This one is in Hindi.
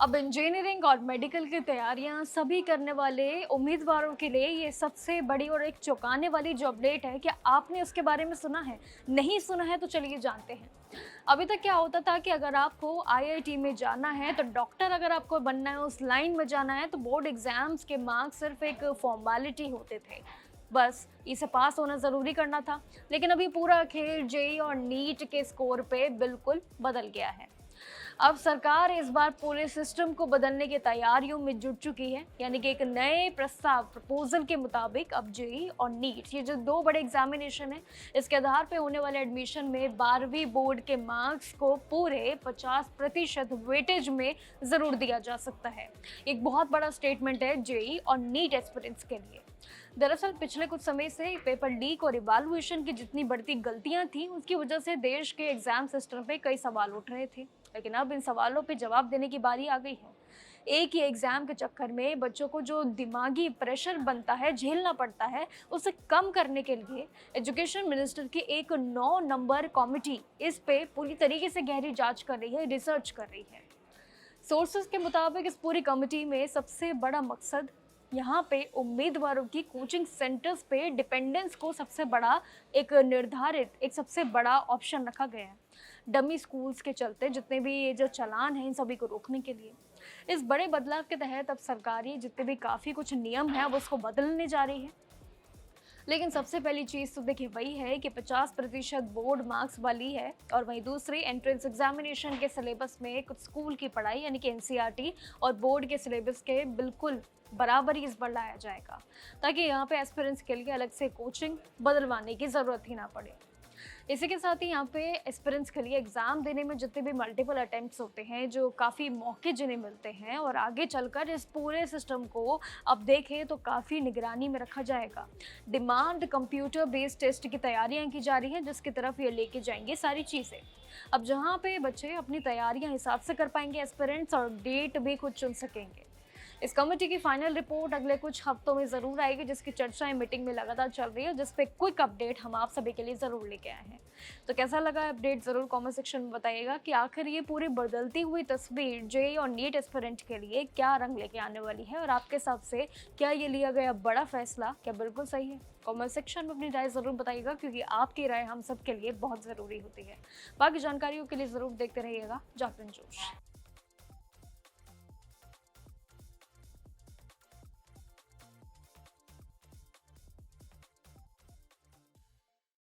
अब इंजीनियरिंग और मेडिकल की तैयारियां सभी करने वाले उम्मीदवारों के लिए ये सबसे बड़ी और एक चौंकाने वाली जो अपडेट है। क्या आपने उसके बारे में सुना है? नहीं सुना है तो चलिए जानते हैं। अभी तक क्या होता था कि अगर आपको आईआईटी में जाना है, तो डॉक्टर अगर आपको बनना है, उस लाइन में जाना है, तो बोर्ड एग्जाम्स के मार्क्स सिर्फ एक फॉर्मेलिटी होते थे। बस इसे पास होना ज़रूरी करना था। लेकिन अभी पूरा खेल जेईई और नीट के स्कोर पे बिल्कुल बदल गया है। अब सरकार इस बार पूरे सिस्टम को बदलने की तैयारियों में जुट चुकी है। यानी कि एक नए प्रपोजल के मुताबिक अब जेईई और नीट, ये जो दो बड़े एग्जामिनेशन है, इसके आधार पे होने वाले एडमिशन में 12वीं बोर्ड के मार्क्स को पूरे 50% वेटेज में जरूर दिया जा सकता है। एक बहुत बड़ा स्टेटमेंट है जेईई और नीट एस्पिरेंट्स के लिए। दरअसल पिछले कुछ समय से पेपर लीक और इवैल्यूएशन की जितनी बढ़ती गलतियां थी, उसकी वजह से देश के एग्जाम सिस्टम पे कई सवाल उठ रहे थे। लेकिन अब इन सवालों पे जवाब देने की बारी आ गई है। एक ही एग्जाम के चक्कर में बच्चों को जो दिमागी प्रेशर बनता है, झेलना पड़ता है, उसे कम करने के लिए एजुकेशन मिनिस्टर की एक 9 नंबर कमेटी इस पे पूरी तरीके से गहरी जांच कर रही है, रिसर्च कर रही है। सोर्सेज के मुताबिक इस पूरी कमेटी में सबसे बड़ा मकसद यहाँ पे उम्मीदवारों की कोचिंग सेंटर्स पे डिपेंडेंस को सबसे बड़ा एक निर्धारित एक सबसे बड़ा ऑप्शन रखा गया है। डमी स्कूल्स के चलते जितने भी ये जो चालान हैं, इन सभी को रोकने के लिए इस बड़े बदलाव के तहत अब सरकारी जितने भी काफ़ी कुछ नियम हैं, वो उसको बदलने जा रही है। लेकिन सबसे पहली चीज़ तो देखिए वही है कि 50% बोर्ड मार्क्स वाली है, और वहीं दूसरी एंट्रेंस एग्जामिनेशन के सिलेबस में कुछ स्कूल की पढ़ाई यानी कि एनसीईआरटी और बोर्ड के सिलेबस के बिल्कुल बराबर ही इस बार लाया जाएगा, ताकि यहाँ पे एस्पिरेंट्स के लिए अलग से कोचिंग बदलवाने की ज़रूरत ही ना पड़े। इसी के साथ ही यहाँ पे एस्पिरेंट्स के लिए एग्ज़ाम देने में जितने भी मल्टीपल अटेम्प्ट्स होते हैं, जो काफ़ी मौके जिन्हें मिलते हैं, और आगे चलकर इस पूरे सिस्टम को अब देखें तो काफ़ी निगरानी में रखा जाएगा। डिमांड कंप्यूटर बेस्ड टेस्ट की तैयारियां की जा रही हैं, जिसकी तरफ ये लेके जाएंगे सारी चीज़ें। अब जहाँ पे बच्चे अपनी तैयारियां हिसाब से कर पाएंगे एस्पिरेंट्स, और डेट भी खुद चुन सकेंगे। इस कमेटी की फाइनल रिपोर्ट अगले कुछ हफ्तों में जरूर आएगी, जिसकी चर्चाएं मीटिंग में लगातार चल रही है, जिस पे क्विक अपडेट हम आप सभी के लिए जरूर लेके आए हैं। तो कैसा लगा अपडेट, जरूर कमेंट सेक्शन में बताइएगा कि आखिर ये पूरी बदलती हुई तस्वीर जेईई और नीट एस्पिरेंट के लिए क्या रंग लेके आने वाली है, और आपके हिसाब से क्या ये लिया गया बड़ा फैसला क्या बिल्कुल सही है। कमेंट सेक्शन में अपनी राय जरूर बताइएगा, क्योंकि आपकी राय हम सब के लिए बहुत ज़रूरी होती है। बाकी जानकारियों के लिए ज़रूर देखते रहिएगा जागरण जोश।